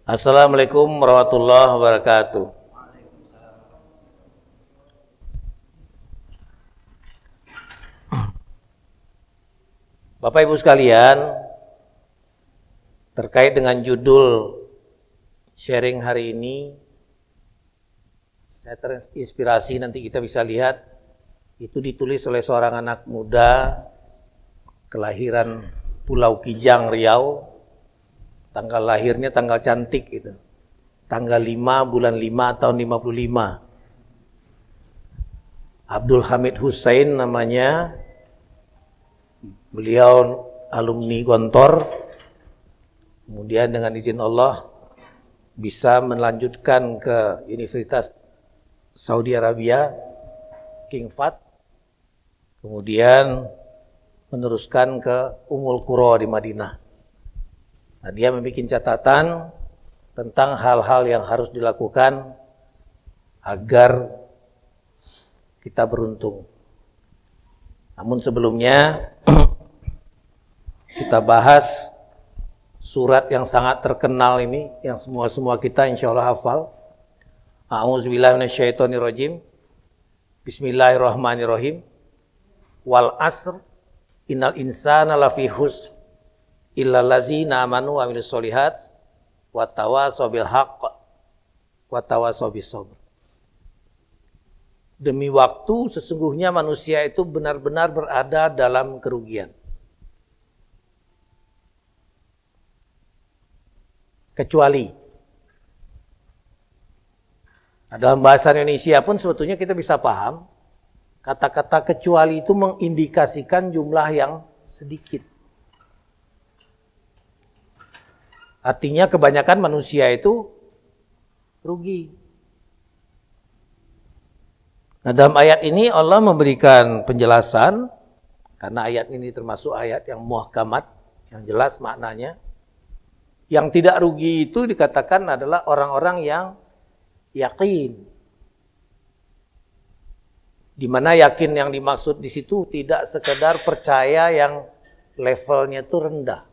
Assalamualaikum warahmatullahi wabarakatuh. Bapak Ibu sekalian, terkait dengan judul sharing hari ini, saya terinspirasi, nanti kita bisa lihat, itu ditulis oleh seorang anak muda, kelahiran Pulau Kijang, Riau. Tanggal lahirnya tanggal cantik gitu. Tanggal 5 bulan 5 tahun 55. Abdul Hamid Hussein namanya. Beliau alumni Gontor. Kemudian dengan izin Allah bisa melanjutkan ke Universitas Saudi Arabia, King Fahd. Kemudian meneruskan ke Ummul Qura di Madinah. Nah, dia membuat catatan tentang hal-hal yang harus dilakukan agar kita beruntung. Namun sebelumnya kita bahas surat yang sangat terkenal ini, yang semua kita insya Allah hafal. A'udzubillahi minasyaitonirrajim. Bismillahirrahmanirrahim. Wal asr innal insana lafi khusr illal ladzina amanu wa amilus solihat wa tawashaw bil haqq wa tawashaw bis sabr. Demi waktu sesungguhnya manusia itu benar-benar berada dalam kerugian. Kecuali dalam bahasa Indonesia pun sebetulnya kita bisa paham kata-kata kecuali itu mengindikasikan jumlah yang sedikit. Artinya kebanyakan manusia itu rugi. Nah, dalam ayat ini Allah memberikan penjelasan, karena ayat ini termasuk ayat yang muhkamat, yang jelas maknanya. Yang tidak rugi itu dikatakan adalah orang-orang yang yakin. Di mana yakin yang dimaksud di situ tidak sekedar percaya yang levelnya itu rendah.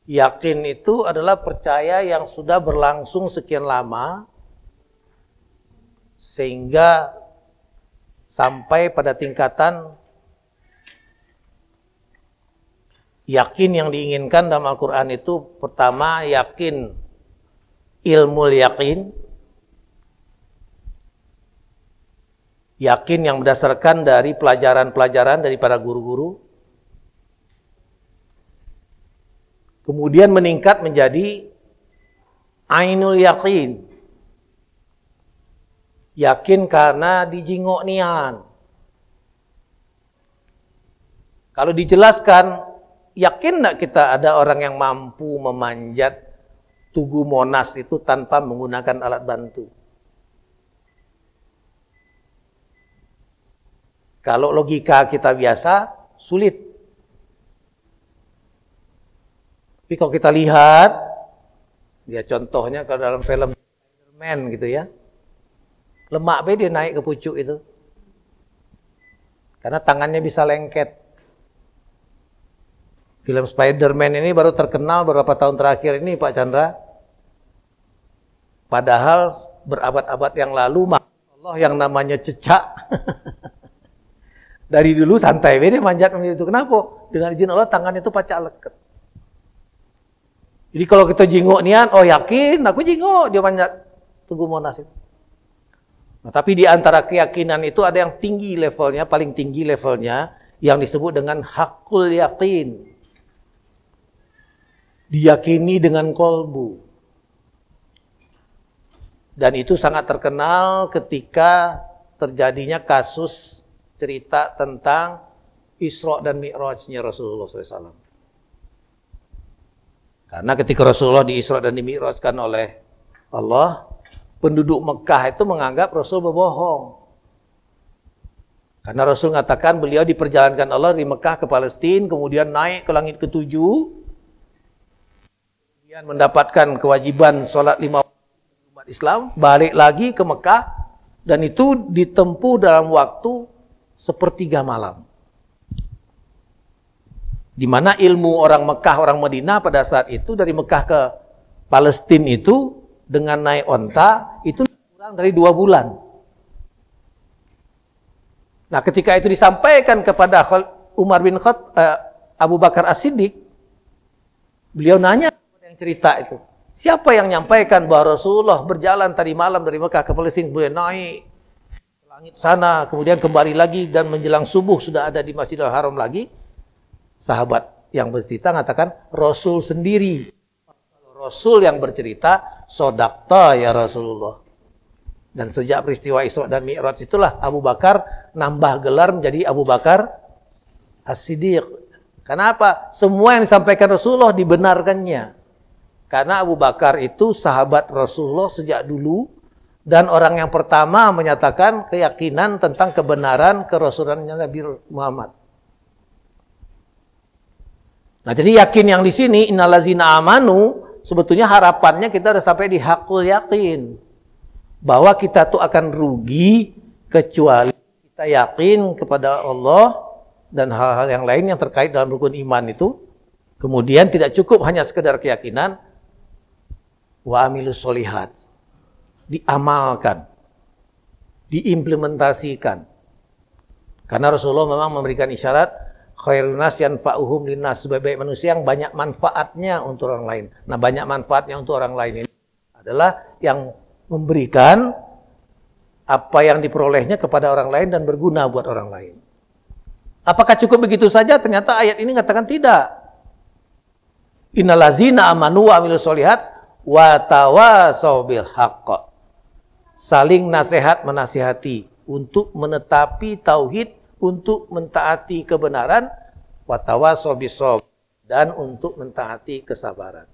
Yakin itu adalah percaya yang sudah berlangsung sekian lama sehingga sampai pada tingkatan yakin yang diinginkan dalam Al-Quran itu pertama yakin ilmul yakin, yakin yang berdasarkan dari pelajaran-pelajaran dari para guru-guru. Kemudian meningkat menjadi ainul yakin. Yakin karena dijingok nian. Kalau dijelaskan, yakin enggak kita ada orang yang mampu memanjat Tugu Monas itu tanpa menggunakan alat bantu? Kalau logika kita biasa, sulit. Tapi kalau kita lihat, ya contohnya kalau dalam film Spider-Man gitu ya, lemak be dia naik ke pucuk itu, karena tangannya bisa lengket. Film Spider-Man ini baru terkenal beberapa tahun terakhir ini Pak Chandra, padahal berabad-abad yang lalu Allah yang namanya cecak dari dulu santai be dia manjat begitu. Kenapa? Dengan izin Allah tangannya itu pacak leket. Jadi kalau kita jingok nian, oh yakin, aku jingok, dia manjat Tugu Monas itu. Nah, tapi di antara keyakinan itu ada yang tinggi levelnya, paling tinggi levelnya, yang disebut dengan hakul yakin. Diyakini dengan kolbu. Dan itu sangat terkenal ketika terjadinya kasus cerita tentang Isra dan Mi'rajnya Rasulullah SAW. Karena ketika Rasulullah di Isra dan di-Mi'rajkan oleh Allah, penduduk Mekah itu menganggap Rasul berbohong. Karena Rasul mengatakan beliau diperjalankan Allah dari Mekah ke Palestina, kemudian naik ke langit ke-7, kemudian mendapatkan kewajiban sholat 5 waktu umat Islam, balik lagi ke Mekah, dan itu ditempuh dalam waktu 1/3 malam. Di mana ilmu orang Mekah, orang Madinah pada saat itu dari Mekah ke Palestina itu dengan naik onta itu kurang dari 2 bulan. Nah, ketika itu disampaikan kepada Umar bin Abu Bakar As-Siddiq, beliau nanya yang cerita itu, siapa yang menyampaikan bahwa Rasulullah berjalan tadi malam dari Mekah ke Palestina, kemudian naik ke langit sana, kemudian kembali lagi dan menjelang subuh sudah ada di Masjidil Haram lagi? Sahabat yang bercerita mengatakan Rasul sendiri. Rasul yang bercerita, sodakta ya Rasulullah. Dan sejak peristiwa Isra dan Mi'raj itulah Abu Bakar nambah gelar menjadi Abu Bakar As-Siddiq. Kenapa? Semua yang disampaikan Rasulullah dibenarkannya. Karena Abu Bakar itu sahabat Rasulullah sejak dulu dan orang yang pertama menyatakan keyakinan tentang kebenaran kerasulannya Nabi Muhammad. Nah, jadi yakin yang di sini innallazina amanu sebetulnya harapannya kita udah sampai di hakul yakin. Bahwa kita tuh akan rugi kecuali kita yakin kepada Allah dan hal-hal yang lain yang terkait dalam rukun iman itu. Kemudian tidak cukup hanya sekedar keyakinan, wa amilus solihat, diamalkan, diimplementasikan. Karena Rasulullah memang memberikan isyarat khairun nas yanfa'uhum linnas, sebaik-baik manusia yang banyak manfaatnya untuk orang lain. Nah, banyak manfaatnya untuk orang lain ini adalah yang memberikan apa yang diperolehnya kepada orang lain dan berguna buat orang lain. Apakah cukup begitu saja? Ternyata ayat ini mengatakan tidak. Innallazina amanu wa amilus solihat wa tawasaw bil haqq. Saling nasihat menasihati untuk menetapi tauhid, untuk mentaati kebenaran, wa tawasaw bisabr, dan untuk mentaati kesabaran.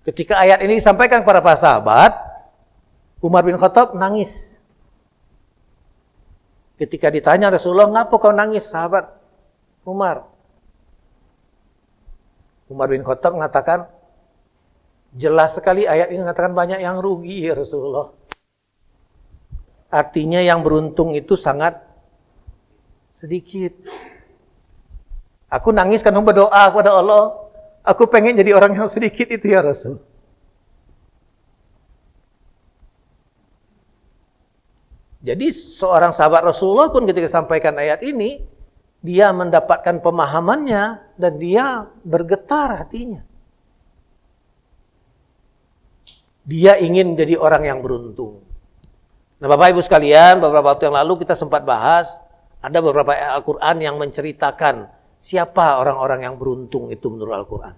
Ketika ayat ini disampaikan kepada para sahabat, Umar bin Khattab nangis. Ketika ditanya Rasulullah, ngapa kau nangis sahabat Umar? Umar bin Khattab mengatakan, jelas sekali ayat ini mengatakan banyak yang rugi ya Rasulullah. Artinya yang beruntung itu sangat sedikit. Aku nangis karena berdoa kepada Allah. Aku pengen jadi orang yang sedikit itu ya Rasul. Jadi seorang sahabat Rasulullah pun ketika sampaikan ayat ini, dia mendapatkan pemahamannya dan dia bergetar hatinya. Dia ingin jadi orang yang beruntung. Nah, Bapak Ibu sekalian, beberapa waktu yang lalu kita sempat bahas, ada beberapa ayat Al-Quran yang menceritakan siapa orang-orang yang beruntung itu menurut Al-Quran.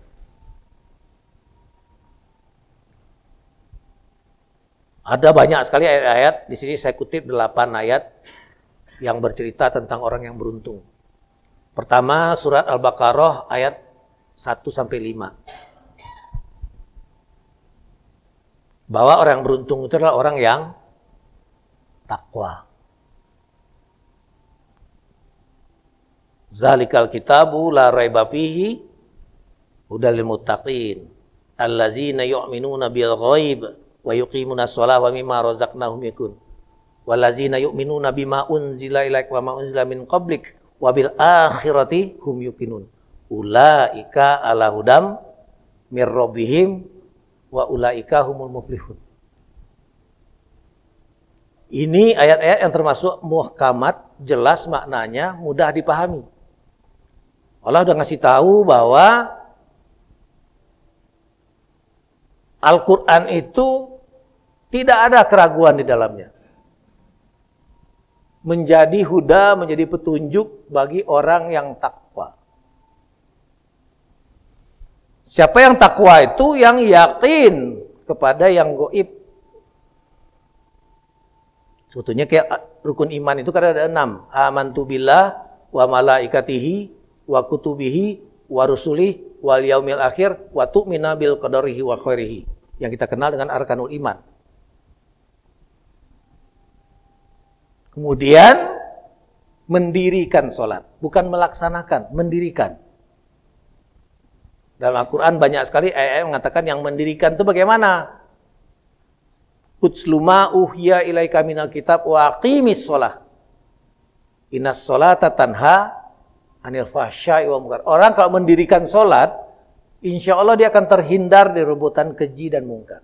Ada banyak sekali ayat-ayat, di sini saya kutip 8 ayat yang bercerita tentang orang yang beruntung. Pertama, surat Al-Baqarah ayat 1-5. Bahwa orang yang beruntung itu adalah orang yang takwa. Zalikal kitabu la raiba fihi hudal lil muttaqin allazina yu'minuna bil ghaib wa yuqimuna shalah wa mimma razaqnahum yakun wallazina yu'minuna bima unzila ilaika wa ma unzila min qablik wa bil akhirati hum yuqinun ulaika ala hudam mir rabbihim wa ulaika humul muflihun. Ini ayat-ayat yang termasuk muhkamat, jelas maknanya, mudah dipahami. Allah udah ngasih tahu bahwa Al-Quran itu tidak ada keraguan di dalamnya. Menjadi huda, menjadi petunjuk bagi orang yang takwa. Siapa yang takwa itu? Yang yakin kepada yang gaib. Sebetulnya kayak rukun iman itu kan ada 6. Amantu billah wa malaikatihi wa kutubihi wa rusulih wal yaumil akhir wa tu'mina bil qadarihi wa khairihi. Yang kita kenal dengan arkanul iman. Kemudian mendirikan sholat, bukan melaksanakan, mendirikan. Dalam Al-Quran banyak sekali ayat-ayat mengatakan yang mendirikan itu bagaimana? Utsluma uhya ilaika minal kitab wa aqimis sholah. Innas sholata tanha anil fahsya'i wal munkar. Orang kalau mendirikan sholat, insya Allah dia akan terhindar dari rebutan keji dan mungkar.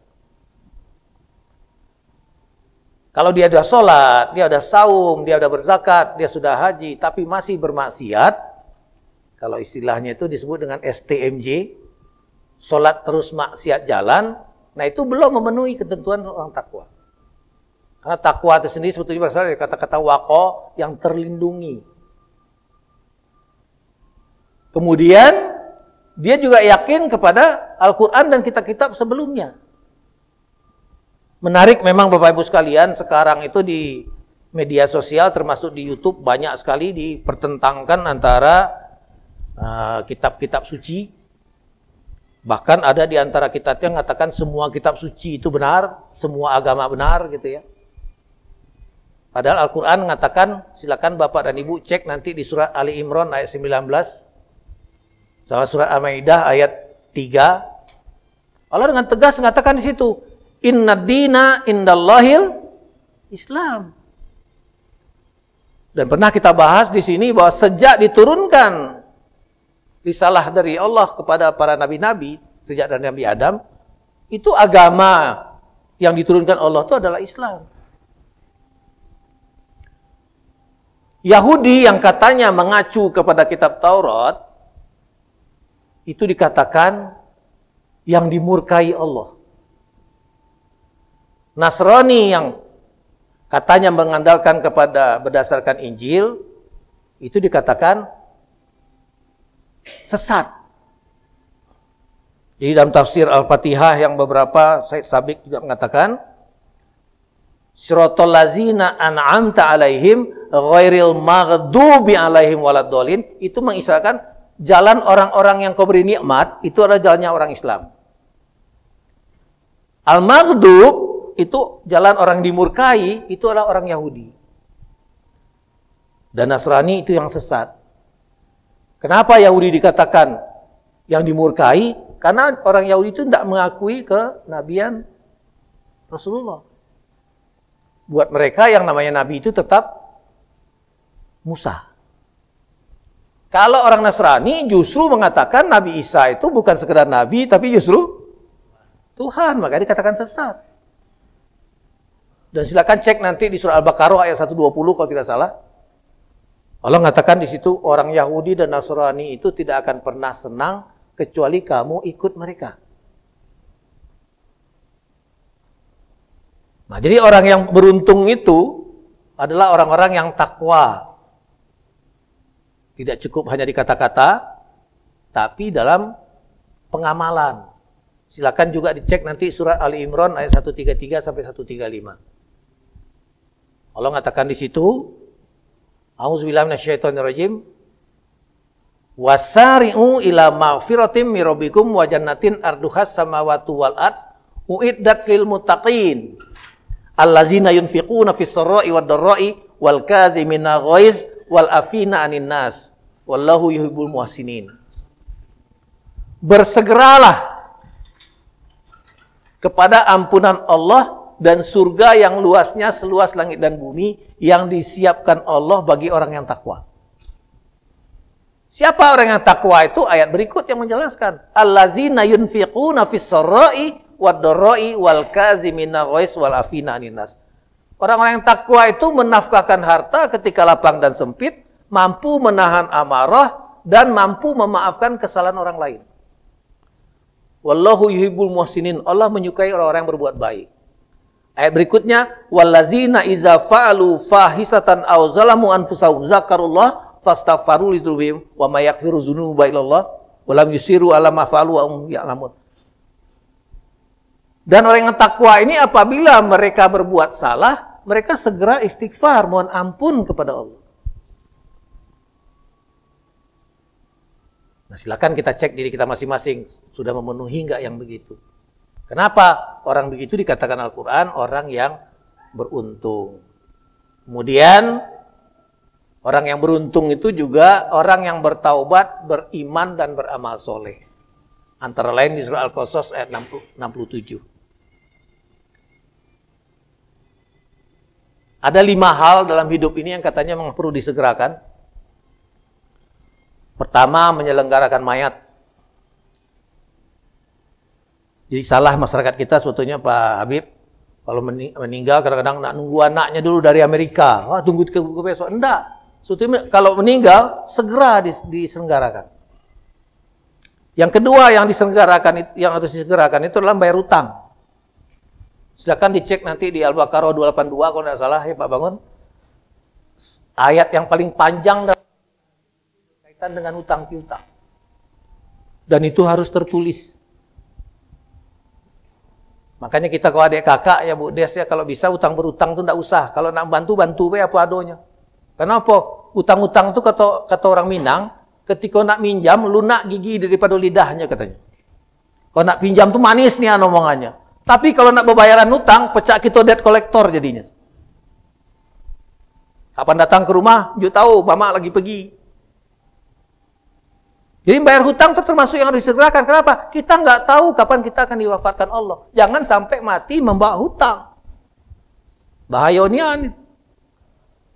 Kalau dia sudah sholat, dia sudah saum, dia sudah berzakat, dia sudah haji, tapi masih bermaksiat, kalau istilahnya itu disebut dengan STMJ, sholat terus maksiat jalan, nah itu belum memenuhi ketentuan orang takwa. Karena takwa itu sendiri sebetulnya berasal dari kata-kata waqo yang terlindungi. Kemudian dia juga yakin kepada Al-Quran dan kitab-kitab sebelumnya. Menarik memang Bapak Ibu sekalian, sekarang itu di media sosial termasuk di YouTube banyak sekali dipertentangkan antara kitab-kitab suci. Bahkan ada di antara kitab yang mengatakan semua kitab suci itu benar, semua agama benar gitu ya. Padahal Al-Quran mengatakan, silakan Bapak dan Ibu cek nanti di surat Ali Imran ayat 19, sama surat Al-Maidah ayat 3. Allah dengan tegas mengatakan di situ, Inna dina indallahil Islam. Dan pernah kita bahas di sini bahwa sejak diturunkan risalah dari Allah kepada para nabi-nabi, sejak dari Nabi Adam, itu agama yang diturunkan Allah itu adalah Islam. Yahudi yang katanya mengacu kepada kitab Taurat, itu dikatakan yang dimurkai Allah. Nasrani yang katanya mengandalkan kepada berdasarkan Injil, itu dikatakan sesat. Jadi dalam tafsir Al-Fatihah yang beberapa, Said Sabiq juga mengatakan, Siratal lazina an'amta alaihim ghairil maghdubi alaihim waladdallin, itu mengistilahkan jalan orang-orang yang kau beri nikmat, itu adalah jalannya orang Islam. Al-maghdub itu jalan orang dimurkai, itu adalah orang Yahudi. Dan Nasrani itu yang sesat. Kenapa Yahudi dikatakan yang dimurkai? Karena orang Yahudi itu tidak mengakui kenabian Rasulullah. Buat mereka yang namanya Nabi itu tetap Musa. Kalau orang Nasrani justru mengatakan Nabi Isa itu bukan sekedar Nabi, tapi justru Tuhan, maka dikatakan sesat. Dan silakan cek nanti di surah Al-Baqarah ayat 120 kalau tidak salah. Allah mengatakan di situ orang Yahudi dan Nasrani itu tidak akan pernah senang kecuali kamu ikut mereka. Nah, jadi orang yang beruntung itu adalah orang-orang yang takwa. Tidak cukup hanya di kata-kata, tapi dalam pengamalan. Silakan juga dicek nanti surat Ali Imran ayat 133 sampai 135. Allah mengatakan di situ, A'udzubillahi minasyaitonirrajim, wasari'u ila maghfiratin min rabbikum wa jannatin arduhas samawati wal ardh uiddat lil muttaqin allazina yunfiquna fis sarra'i wad dharra'i wal kazimina ghaiz wal afina 'anin nas wallahu yuhibbul muhsinin. Bersegeralah kepada ampunan Allah dan surga yang luasnya seluas langit dan bumi yang disiapkan Allah bagi orang yang takwa. Siapa orang yang takwa itu? Ayat berikut yang menjelaskan. Allazina yunfiquna fis sarra'i wad dharra'i wal kazimina ghaiz wal afina 'anin nas. Orang-orang yang takwa itu menafkahkan harta ketika lapang dan sempit, mampu menahan amarah dan mampu memaafkan kesalahan orang lain. Wallahu yuhibbul muhsinin. Allah menyukai orang-orang yang berbuat baik. Ayat berikutnya, wallazina iza fa'alu fahisatan aw zalamu anfusahum zakarullah fastaghfiru lidzunubihim wa may yaghfiru dzunuba illallah wa lam yusiru ala ma fa'alu wa hum ya'lamun. Dan orang yang takwa ini apabila mereka berbuat salah, mereka segera istighfar, mohon ampun kepada Allah. Nah, silakan kita cek diri kita masing-masing, sudah memenuhi enggak yang begitu. Kenapa orang begitu dikatakan Al-Quran orang yang beruntung. Kemudian orang yang beruntung itu juga orang yang bertaubat, beriman dan beramal soleh. Antara lain di surah Al-Qasas ayat 67. Ada 5 hal dalam hidup ini yang katanya memang perlu disegerakan. Pertama, menyelenggarakan mayat. Jadi salah masyarakat kita sebetulnya Pak Habib, kalau meninggal kadang-kadang nak nunggu anaknya dulu dari Amerika. Wah, tunggu ke besok. Enggak. Sebetulnya kalau meninggal segera diselenggarakan. Yang kedua yang harus disegerakan itu adalah bayar utang. Silakan dicek nanti di Al-Baqarah 282 kalau tidak salah ya Pak Bangun. Ayat yang paling panjang kaitan dengan utang piutang. Dan itu harus tertulis. Makanya kita kalau adik kakak ya Bu Des ya, kalau bisa utang berutang itu tidak usah. Kalau nak bantu apa adanya. Kenapa? Utang-utang itu kata orang Minang, ketika nak minjam lunak gigi daripada lidahnya katanya. Kalau nak pinjam tuh manis nih omongannya. Tapi kalau nak berbayaran utang, pecah kita debt collector jadinya. Kapan datang ke rumah, you tahu mama lagi pergi. Jadi bayar hutang itu termasuk yang harus disegerakan. Kenapa? Kita nggak tahu kapan kita akan diwafatkan Allah. Jangan sampai mati membawa hutang. Bahayanya.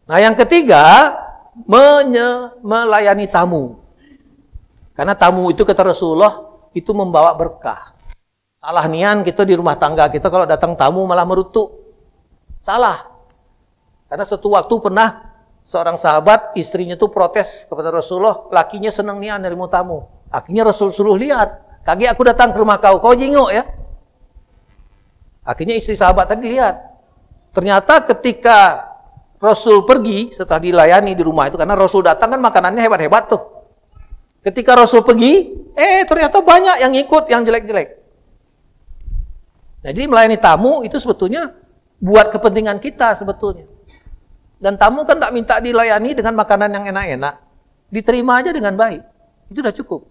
Nah yang ketiga, melayani tamu. Karena tamu itu kata Rasulullah, itu membawa berkah. Salah nian kita di rumah tangga kita kalau datang tamu malah merutuk. Salah. Karena suatu waktu pernah seorang sahabat, istrinya tuh protes kepada Rasulullah, lakinya senang nian dari tamu. Akhirnya Rasul suruh lihat. Kaki aku datang ke rumah kau jenguk ya. Akhirnya istri sahabat tadi lihat. Ternyata ketika Rasul pergi, setelah dilayani di rumah itu, karena Rasul datang kan makanannya hebat-hebat tuh. Ketika Rasul pergi, ternyata banyak yang ikut, yang jelek-jelek. Jadi melayani tamu itu sebetulnya buat kepentingan kita sebetulnya. Dan tamu kan tak minta dilayani dengan makanan yang enak-enak. Diterima aja dengan baik. Itu udah cukup.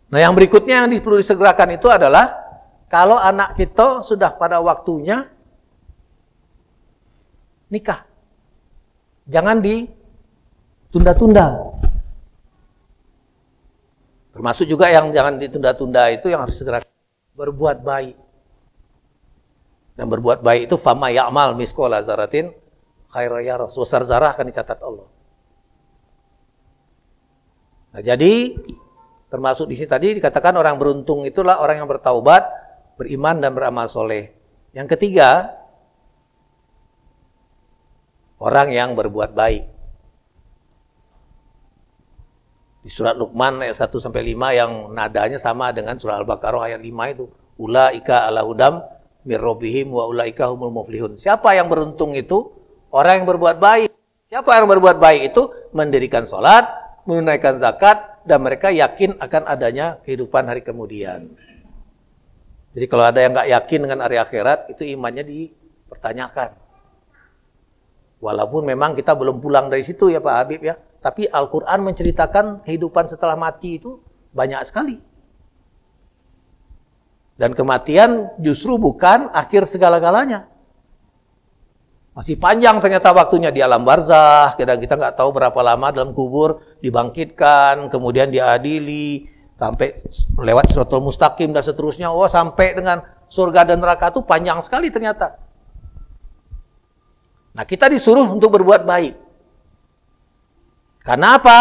Nah yang berikutnya yang perlu disegerakan itu adalah, kalau anak kita sudah pada waktunya nikah. Jangan ditunda-tunda. Termasuk juga yang jangan ditunda-tunda itu yang harus segera berbuat baik. Dan berbuat baik itu fama ya'mal misqala dzarratin khairan yarah. Sebesar zarah akan dicatat Allah. Nah, jadi termasuk di sini tadi dikatakan orang beruntung itulah orang yang bertaubat, beriman dan beramal soleh. Yang ketiga, orang yang berbuat baik. Di surat Luqman ayat 1-5 yang nadanya sama dengan surah Al-Baqarah ayat 5 itu. Ulaika ala hudam mir rabbihim wa ulaika humul muflihun. Siapa yang beruntung itu? Orang yang berbuat baik. Siapa yang berbuat baik itu? Mendirikan sholat, menunaikan zakat, dan mereka yakin akan adanya kehidupan hari kemudian. Jadi kalau ada yang nggak yakin dengan hari akhirat, itu imannya dipertanyakan. Walaupun memang kita belum pulang dari situ ya Pak Habib ya. Tapi Al-Quran menceritakan kehidupan setelah mati itu banyak sekali. Dan kematian justru bukan akhir segala-galanya. Masih panjang ternyata waktunya di alam barzakh. Kadang kita nggak tahu berapa lama dalam kubur, dibangkitkan, kemudian diadili, sampai lewat Siratal Mustaqim dan seterusnya. Oh, sampai dengan surga dan neraka itu panjang sekali ternyata. Nah, kita disuruh untuk berbuat baik. Karena apa?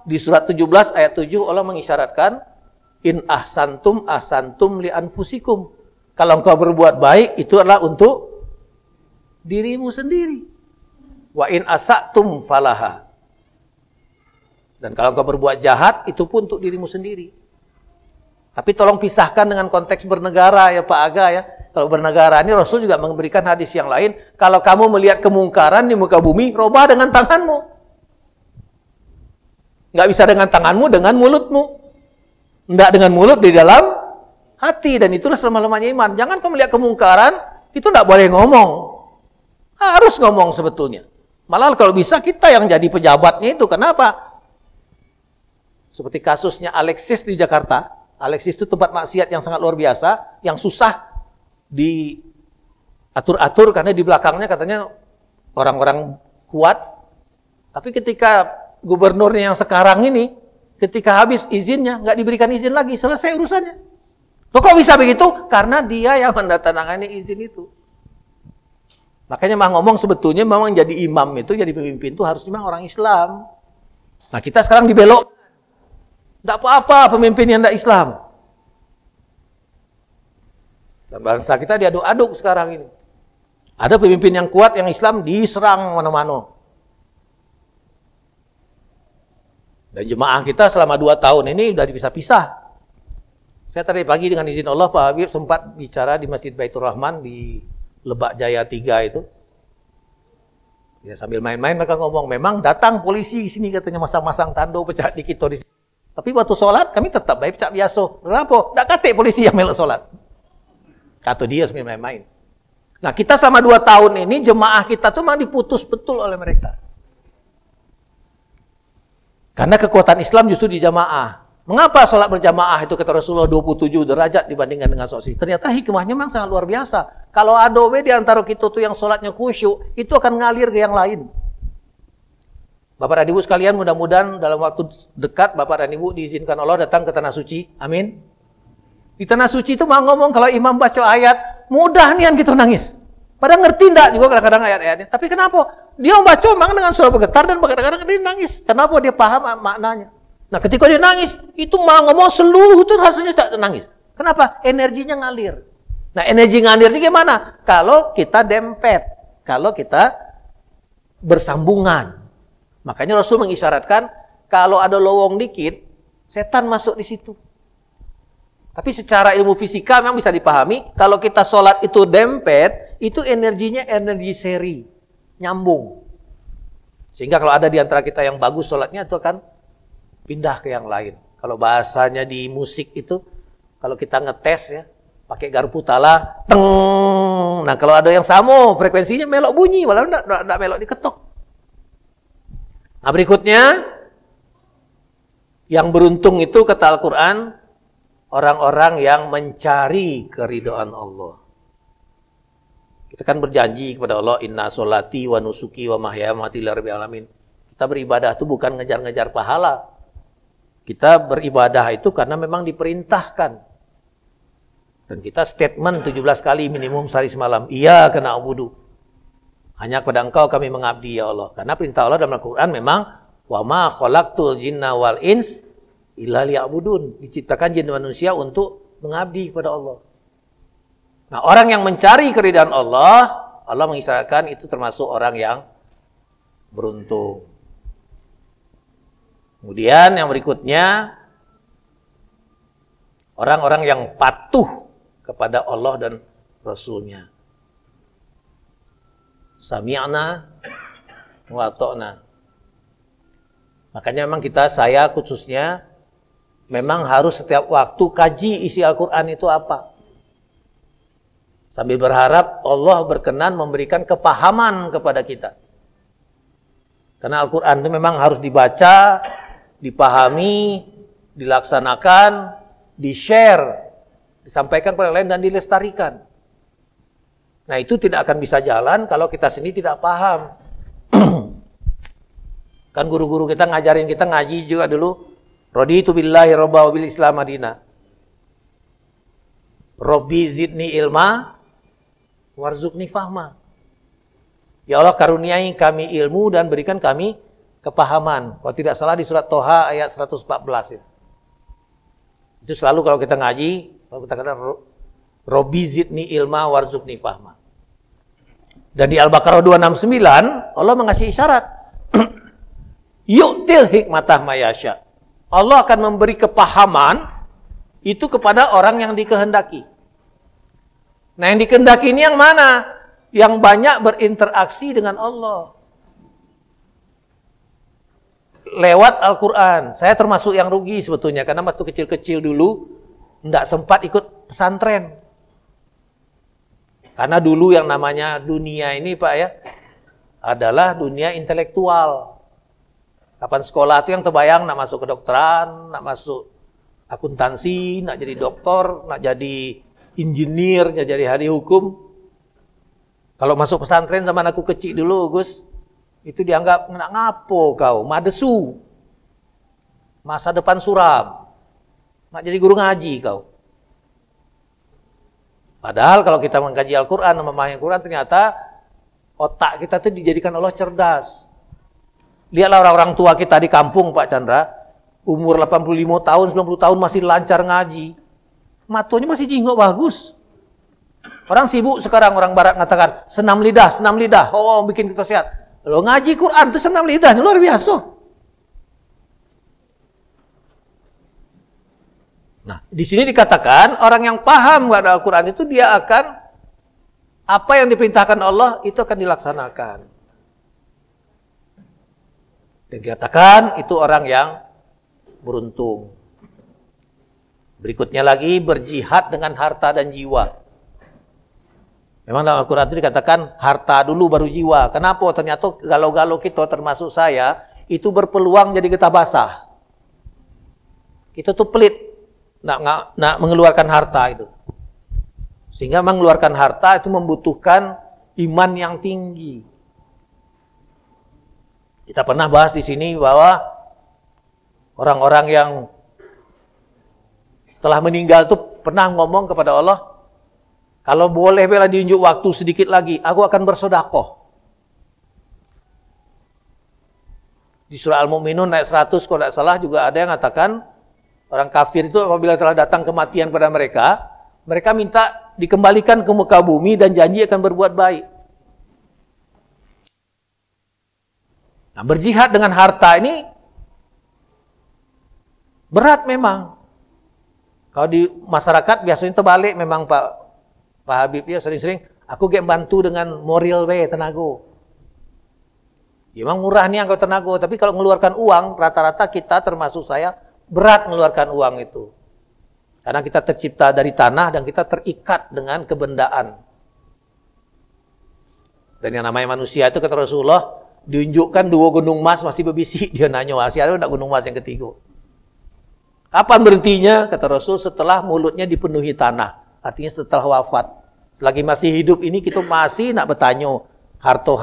Di surat 17 ayat 7 Allah mengisyaratkan, in ahsantum li anfusikum. Kalau engkau berbuat baik itu adalah untuk dirimu sendiri. Wa in asatum falaha. Dan kalau engkau berbuat jahat itu pun untuk dirimu sendiri. Tapi tolong pisahkan dengan konteks bernegara ya Pak Aga ya. Kalau bernegara ini Rasul juga memberikan hadis yang lain, kalau kamu melihat kemungkaran di muka bumi, robah dengan tanganmu. Nggak bisa dengan tanganmu, dengan mulutmu. Nggak dengan mulut, di dalam hati. Dan itulah selama-lamanya iman. Jangan kamu melihat kemungkaran, itu nggak boleh ngomong. Harus ngomong sebetulnya. Malah kalau bisa kita yang jadi pejabatnya itu. Kenapa? Seperti kasusnya Alexis di Jakarta. Alexis itu tempat maksiat yang sangat luar biasa, yang susah diatur-atur karena di belakangnya katanya orang-orang kuat. Tapi ketika gubernurnya yang sekarang ini, ketika habis izinnya, nggak diberikan izin lagi, selesai urusannya. Loh kok bisa begitu? Karena dia yang mendatangani izin itu. Makanya mah ngomong sebetulnya memang jadi imam itu, jadi pemimpin itu harus memang orang Islam. Nah kita sekarang dibelok. Tidak apa-apa pemimpin yang tidak Islam. Dan bangsa kita diaduk-aduk sekarang ini. Ada pemimpin yang kuat yang Islam diserang mana-mana. Dan jemaah kita selama 2 tahun ini sudah dipisah-pisah. Saya tadi pagi dengan izin Allah Pak Habib sempat bicara di Masjid Baitur Rahman di Lebak Jaya 3 itu. Ya sambil main-main mereka ngomong, memang datang polisi di sini katanya masang-masang tando pecah di kita di sini. Tapi waktu sholat kami tetap baik pecah biasa. Kenapa? Tak kate polisi yang melok sholat. Kata dia sambil main-main. Nah kita selama 2 tahun ini jemaah kita tuh memang diputus betul oleh mereka. Karena kekuatan Islam justru di jamaah. Mengapa sholat berjamaah itu kata Rasulullah 27 derajat dibandingkan dengan sholat sendiri? Ternyata hikmahnya memang sangat luar biasa. Kalau ada di antara kita tuh yang sholatnya khusyuk, itu akan ngalir ke yang lain. Bapak dan Ibu sekalian, mudah-mudahan dalam waktu dekat Bapak dan Ibu diizinkan Allah datang ke Tanah Suci. Amin. Di Tanah Suci itu mau ngomong kalau imam baca ayat, mudah nian gitu nangis. Padahal ngerti enggak juga kadang-kadang ayat-ayatnya. Tapi kenapa? Dia membaca memang dengan suara bergetar dan kadang-kadang dia nangis. Kenapa? Dia paham maknanya. Nah ketika dia nangis, itu mau ngomong seluruh itu rasanya tak nangis. Kenapa? Energinya ngalir. Nah energi ngalir itu gimana? Kalau kita dempet. Kalau kita bersambungan. Makanya Rasul mengisyaratkan, kalau ada lowong dikit, setan masuk di situ. Tapi secara ilmu fisika memang bisa dipahami, kalau kita sholat itu dempet, itu energinya energi seri, nyambung. Sehingga kalau ada di antara kita yang bagus sholatnya, itu akan pindah ke yang lain. Kalau bahasanya di musik itu, kalau kita ngetes ya, pakai garpu tala, teng. Nah kalau ada yang sama, frekuensinya melok bunyi, walau enggak melok diketok. Nah berikutnya, yang beruntung itu kata Al-Quran, orang-orang yang mencari keridhaan Allah. Kita kan berjanji kepada Allah, inna sholati wa nusuki wa mahya mati lillahi alamin. Kita beribadah itu bukan ngejar-ngejar pahala. Kita beribadah itu karena memang diperintahkan. Dan kita statement 17 kali minimum sehari semalam. Iya kena abudu. Hanya kepada Engkau kami mengabdi ya Allah. Karena perintah Allah dalam Al-Quran memang wa ma khalaqtul jinna wal ins illa liya'budun. Diciptakan jin dan manusia untuk mengabdi kepada Allah. Nah, orang yang mencari keridhaan Allah, Allah mengisyaratkan itu termasuk orang yang beruntung. Kemudian yang berikutnya, orang-orang yang patuh kepada Allah dan Rasul-Nya. Sami'na wa ata'na. Makanya memang saya khususnya, memang harus setiap waktu kaji isi Al-Quran itu apa. Sambil berharap Allah berkenan memberikan kepahaman kepada kita. Karena Al-Quran itu memang harus dibaca, dipahami, dilaksanakan, di-share, disampaikan kepada lain dan dilestarikan. Nah itu tidak akan bisa jalan kalau kita sendiri tidak paham. Kan guru-guru kita ngajarin kita ngaji juga dulu. Raditu billahi robba wa bil islam madinah. Robbi zidni ilma warzuqni fahma. Ya Allah karuniai kami ilmu dan berikan kami kepahaman. Kalau tidak salah di surat Toha ayat 114 itu. Itu selalu kalau kita ngaji, kalau kita katakan Robbi zidni ilma warzuqni fahma. Dan di Al-Baqarah 269 Allah mengasih isyarat. Yu'til hikmatah mayasya. Allah akan memberi kepahaman itu kepada orang yang dikehendaki. Nah yang dikehendaki ini yang mana? Yang banyak berinteraksi dengan Allah. Lewat Al-Quran. Saya termasuk yang rugi sebetulnya. Karena waktu kecil-kecil dulu tidak sempat ikut pesantren. Karena dulu yang namanya dunia ini Pak ya, adalah dunia intelektual. Kapan sekolah itu yang terbayang nak masuk kedokteran, nak masuk akuntansi, nak jadi doktor, nak jadi engineer, nak jadi ahli hukum. Kalau masuk pesantren zaman aku kecil dulu Gus, itu dianggap nak ngapo kau, madesu. Masa depan suram. Nak jadi guru ngaji kau. Padahal kalau kita mengkaji Al-Quran, memahami Al-Quran, ternyata otak kita itu dijadikan Allah cerdas. Lihatlah orang-orang tua kita di kampung, Pak Chandra, umur 85 tahun, 90 tahun masih lancar ngaji. Matanya masih jingok bagus. Orang sibuk sekarang, orang barat mengatakan, senam lidah, oh bikin kita sehat. Lo ngaji Quran itu senam lidahnya, luar biasa. Nah, di sini dikatakan, orang yang paham kepada Al-Quran itu, dia akan, apa yang diperintahkan Allah, itu akan dilaksanakan. Dan dikatakan, itu orang yang beruntung. Berikutnya lagi, berjihad dengan harta dan jiwa. Memang dalam Al-Quran itu dikatakan harta dulu baru jiwa. Kenapa? Ternyata galau-galau kita termasuk saya itu berpeluang jadi getah basah. Kita tuh pelit nak mengeluarkan harta itu. Sehingga mengeluarkan harta itu membutuhkan iman yang tinggi. Kita pernah bahas di sini bahwa orang-orang yang telah meninggal itu pernah ngomong kepada Allah, kalau boleh bela diunjuk waktu sedikit lagi, aku akan bersedekah. Di surah Al-Mu'minun ayat 100 kalau tidak salah juga ada yang mengatakan orang kafir itu apabila telah datang kematian pada mereka, mereka minta dikembalikan ke muka bumi dan janji akan berbuat baik. Nah, berjihad dengan harta ini berat memang. Kalau di masyarakat biasanya terbalik memang Pak Habib ya sering-sering aku gak bantu dengan moral tenaga. Ya, memang murah nih angkau tenaga, tapi kalau mengeluarkan uang rata-rata kita termasuk saya berat mengeluarkan uang itu. Karena kita tercipta dari tanah dan kita terikat dengan kebendaan. Dan yang namanya manusia itu kata Rasulullah diunjukkan 2 gunung emas masih berbisik, dia nanya masih ada enggak gunung emas yang ketiga. Kapan berhentinya? Kata Rasul setelah mulutnya dipenuhi tanah. Artinya setelah wafat. Selagi masih hidup ini kita masih nak bertanya harto.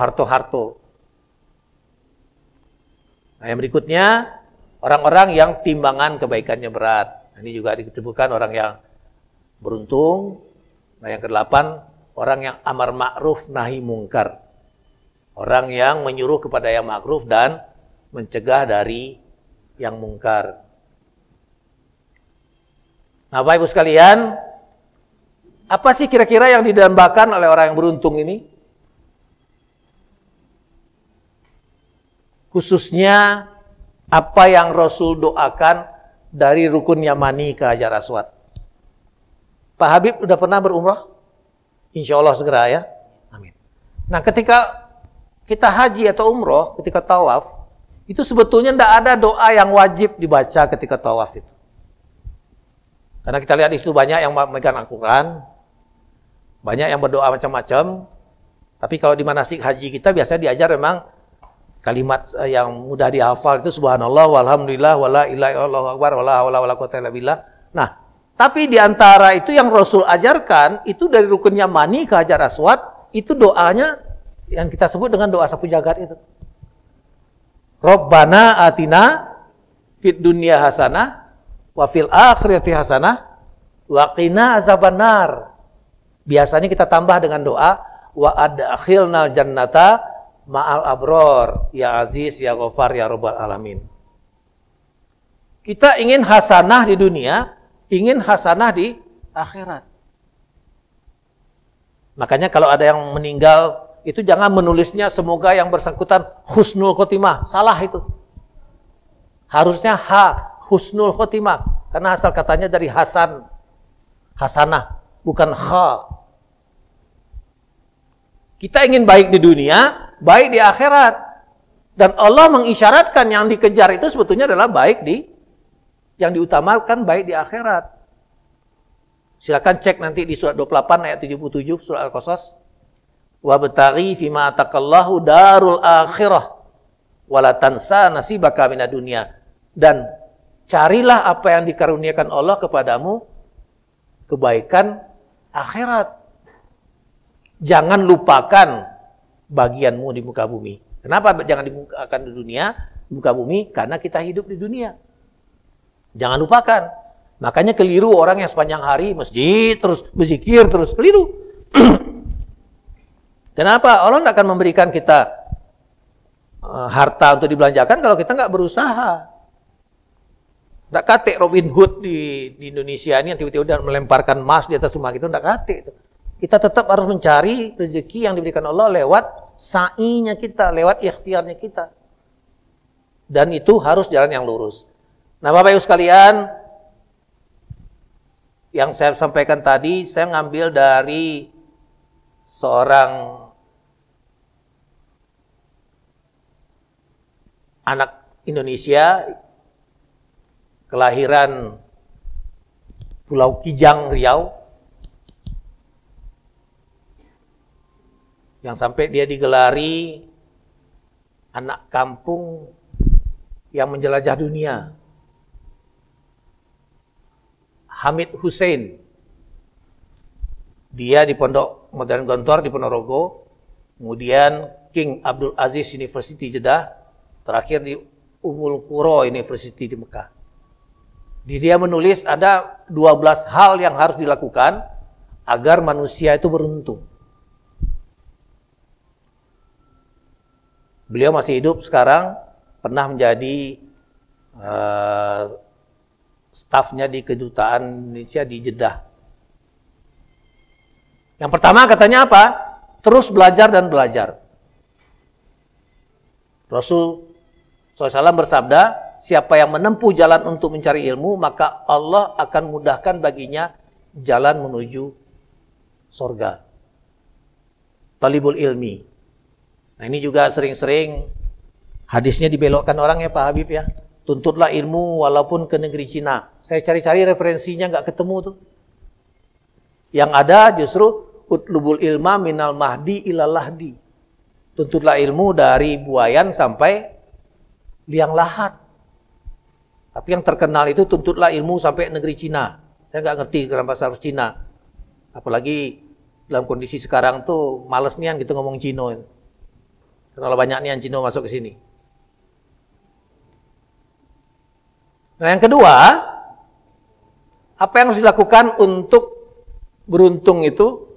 Nah, yang berikutnya orang-orang yang timbangan kebaikannya berat. Ini juga disebutkan orang yang beruntung. Nah, yang ke-8 orang yang amar ma'ruf nahi mungkar. Orang yang menyuruh kepada yang ma'ruf dan mencegah dari yang mungkar. Nah, Bapak Ibu sekalian, apa sih kira-kira yang didambakan oleh orang yang beruntung ini? Khususnya apa yang Rasul doakan dari rukun Yamani ke Hajar Aswad. Pak Habib udah pernah berumrah? Insya Allah segera ya. Amin. Nah, ketika kita haji atau umroh, ketika tawaf, itu sebetulnya tidak ada doa yang wajib dibaca ketika tawaf itu. Karena kita lihat di situ banyak yang memegang Al-Quran, banyak yang berdoa macam-macam. Tapi kalau di manasik haji kita biasanya diajar memang kalimat yang mudah dihafal itu subhanallah walhamdulillah wala ilaha illallah akbar wala haula wala quwwata illa billah. Nah, tapi di antara itu yang Rasul ajarkan itu dari rukun Yamani ke Hajar Aswad, itu doanya yang kita sebut dengan doa sapu jagat itu. Rabbana atina fid dunya hasanah wa fil akhirati hasanah wa qina azabannar. Biasanya kita tambah dengan doa wa adkhilnal jannata ma'al abror ya aziz ya ghafar ya rabbal alamin. Kita ingin hasanah di dunia, ingin hasanah di akhirat. Makanya kalau ada yang meninggal itu jangan menulisnya semoga yang bersangkutan husnul khotimah, salah itu. Harusnya husnul khotimah, karena asal katanya dari hasanah, bukan kha. Kita ingin baik di dunia, baik di akhirat. Dan Allah mengisyaratkan yang dikejar itu sebetulnya adalah baik yang diutamakan baik di akhirat. Silakan cek nanti di surat 28 ayat 77 surat Al-Qasas. Wabtaghi fima ataqallahu darul akhirah wala tansa nasibaka minad dunya. Dan carilah apa yang dikaruniakan Allah kepadamu, kebaikan akhirat. Jangan lupakan bagianmu di muka bumi. Kenapa jangan dimukakan di dunia, di muka bumi? Karena kita hidup di dunia. Jangan lupakan. Makanya keliru orang yang sepanjang hari masjid terus berzikir terus, keliru. Kenapa? Allah tidak akan memberikan kita harta untuk dibelanjakan kalau kita nggak berusaha. Nggak kate Robin Hood di Indonesia ini yang tiba-tiba melemparkan emas di atas rumah kita, nggak kate itu. Kita tetap harus mencari rezeki yang diberikan Allah lewat sa'inya kita, lewat ikhtiarnya kita. Dan itu harus jalan yang lurus. Nah, Bapak Ibu sekalian, yang saya sampaikan tadi, saya ngambil dari seorang anak Indonesia, kelahiran Pulau Kijang, Riau, yang sampai dia digelari anak kampung yang menjelajah dunia. Hamid Hussein, dia di Pondok Modern Gontor di Ponorogo, kemudian King Abdul Aziz University Jeddah, terakhir di Ummul Qura University di Mekah. Dia menulis ada 12 hal yang harus dilakukan agar manusia itu beruntung. Beliau masih hidup sekarang, pernah menjadi stafnya di Kedutaan Indonesia di Jeddah. Yang pertama katanya apa? Terus belajar dan belajar. Rasul SAW bersabda, siapa yang menempuh jalan untuk mencari ilmu, maka Allah akan mudahkan baginya jalan menuju surga. Talibul ilmi. Nah, ini juga sering-sering hadisnya dibelokkan orang ya Pak Habib ya. Tuntutlah ilmu walaupun ke negeri Cina. Saya cari-cari referensinya nggak ketemu tuh. Yang ada justru utlubul ilma minal mahdi ilal lahdi. Tuntutlah ilmu dari Buayan sampai Liang Lahat. Tapi yang terkenal itu tuntutlah ilmu sampai negeri Cina. Saya nggak ngerti kenapa harus Cina. Apalagi dalam kondisi sekarang tuh males nian gitu ngomong Cino. Kalau banyak nian Cino masuk ke sini. Nah yang kedua, apa yang harus dilakukan untuk beruntung itu?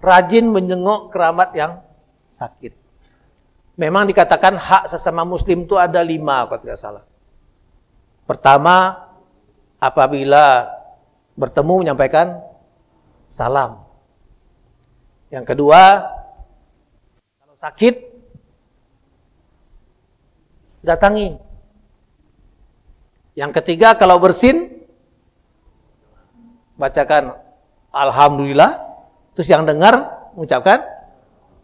Rajin menjenguk kerabat yang sakit. Memang dikatakan hak sesama muslim itu ada 5 kalau tidak salah. Pertama, apabila bertemu menyampaikan salam. Yang kedua, kalau sakit, datangi. Yang ketiga, kalau bersin, bacakan Alhamdulillah. Terus yang dengar, mengucapkan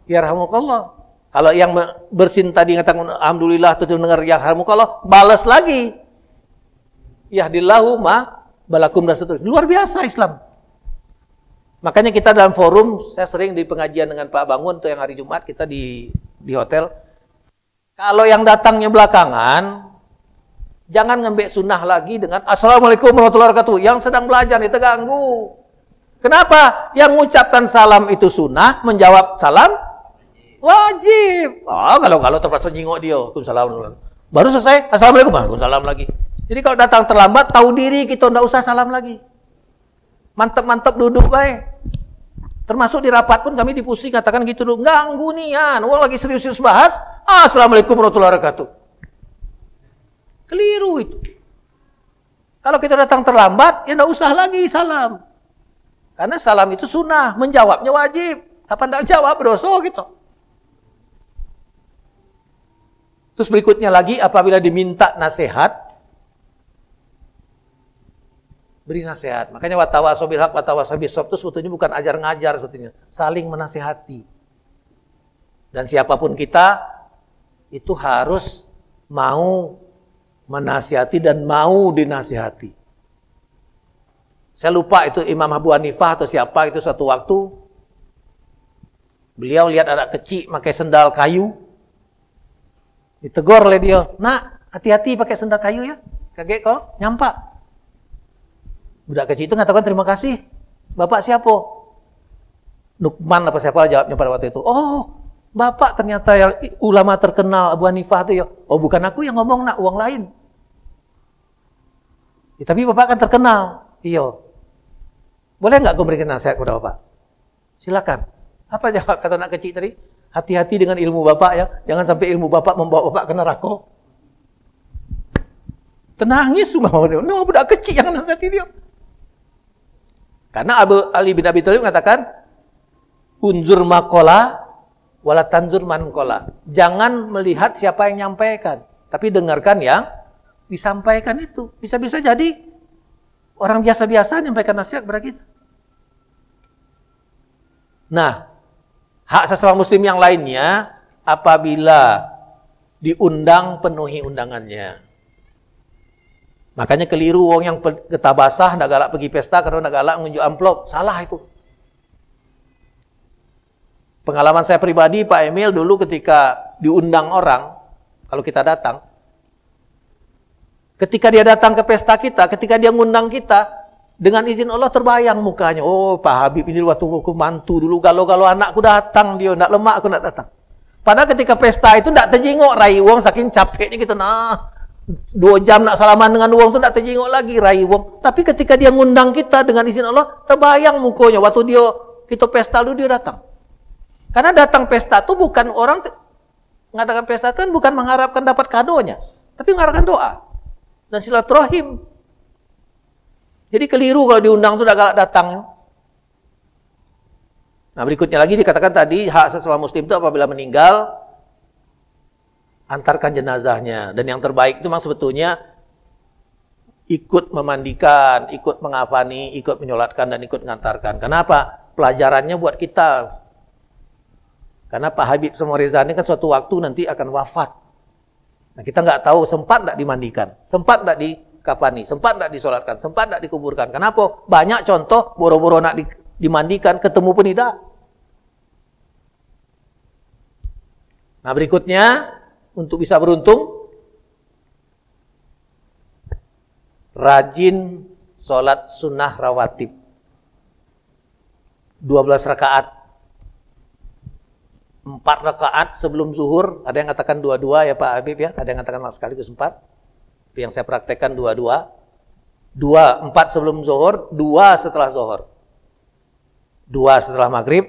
Yarhamukallah. Kalau yang bersin tadi mengatakan Alhamdulillah, terus dengar Yarhamukallah, balas lagi. Yahdillahu ma balakum dan seterusnya. Luar biasa Islam. Makanya kita dalam forum, saya sering di pengajian dengan Pak Bangun, tuh yang hari Jumat kita di hotel. Kalau yang datangnya belakangan, jangan ngembek sunnah lagi dengan Assalamualaikum warahmatullahi wabarakatuh. Yang sedang belajar itu ganggu. Kenapa? Yang mengucapkan salam itu sunnah, menjawab salam wajib. Kalau terpaksa nyingok dia, Waalaikumsalam. Baru selesai, Assalamualaikum, Waalaikumsalam lagi. Jadi kalau datang terlambat, tahu diri kita tidak usah salam lagi. Mantep-mantep duduk baik. Termasuk di rapat pun kami dipusi katakan gitu dulu. Ganggu nian, orang lagi serius-serius bahas. Assalamualaikum warahmatullahi wabarakatuh. Keliru itu. Kalau kita datang terlambat, ya tidak usah lagi salam. Karena salam itu sunnah, menjawabnya wajib. Kapan tidak jawab, berdosa gitu. Terus berikutnya lagi, apabila diminta nasihat, beri nasihat. Makanya watawasau bil haq watawasau bis shawab itu sebetulnya bukan ajar-ngajar sebetulnya, saling menasihati. Dan siapapun kita itu harus mau menasihati dan mau dinasihati. Saya lupa itu Imam Abu Hanifah atau siapa itu suatu waktu beliau lihat anak kecil pakai sendal kayu. Ditegur oleh dia, "Nak, hati-hati pakai sendal kayu ya. Kaget kok, nyampak." Budak kecil itu mengatakan terima kasih. Bapak siapa? Nukman apa siapa jawabnya pada waktu itu. Oh, bapak ternyata yang ulama terkenal Abu Hanifah itu ya. Oh, bukan aku yang ngomong nak, uang lain. Ya, tapi bapak kan terkenal. Iya. Boleh nggak aku berikan nasihat kepada bapak? Silakan. Apa jawab kata anak kecil tadi? Hati-hati dengan ilmu bapak ya. Jangan sampai ilmu bapak membawa bapak ke neraka. Tenangis semua. Nah, budak kecil yang nasihati dia. Karena Ali bin Abi Thalib mengatakan, unzur makola, wala tanzur man kola. Jangan melihat siapa yang nyampaikan, tapi dengarkan yang disampaikan itu. Bisa-bisa jadi orang biasa-biasa nyampaikan nasihat kepada kita. Nah, hak sesama muslim yang lainnya, apabila diundang, penuhi undangannya. Makanya keliru wong yang getah basah, ndak galak pergi pesta, karena ndak galak ngunjuk amplop. Salah itu. Pengalaman saya pribadi, Pak Emil, dulu ketika diundang orang, kalau kita datang, ketika dia datang ke pesta kita, ketika dia ngundang kita, dengan izin Allah terbayang mukanya. Oh, Pak Habib ini waktu aku mantu dulu, kalau anakku datang, dia ndak lemak, aku ndak datang. Padahal ketika pesta itu ndak terjengok rai wong, saking capeknya gitu. Nah, 2 jam nak salaman dengan wong tu ndak terjengok lagi rai wong. Tapi ketika dia ngundang kita dengan izin Allah, terbayang mukanya. Waktu kita pesta dulu dia datang. Karena datang pesta itu bukan orang mengadakan pesta itu kan bukan mengharapkan dapat kadonya, tapi mengharapkan doa dan silaturahim. Jadi keliru kalau diundang itu ndak galak datang. Nah, berikutnya lagi dikatakan tadi, hak sesama muslim itu apabila meninggal, antarkan jenazahnya. Dan yang terbaik itu memang sebetulnya ikut memandikan, ikut mengafani, ikut menyolatkan, dan ikut mengantarkan. Kenapa? Pelajarannya buat kita. Karena Pak Habib sama Reza ini kan suatu waktu nanti akan wafat. Nah, kita nggak tahu sempat nggak dimandikan, sempat nggak dikafani, sempat nggak disolatkan, sempat nggak dikuburkan. Kenapa? Banyak contoh boro-boro nak dimandikan, ketemu pun tidak. Nah, berikutnya, untuk bisa beruntung, rajin sholat sunnah rawatib. 12 rakaat. 4 rakaat sebelum zuhur. Ada yang katakan 2-2 ya Pak Habib ya. Ada yang katakan sekaligus 4. Tapi yang saya praktekkan 2-2. 4 sebelum zuhur, 2 setelah zuhur. 2 setelah maghrib,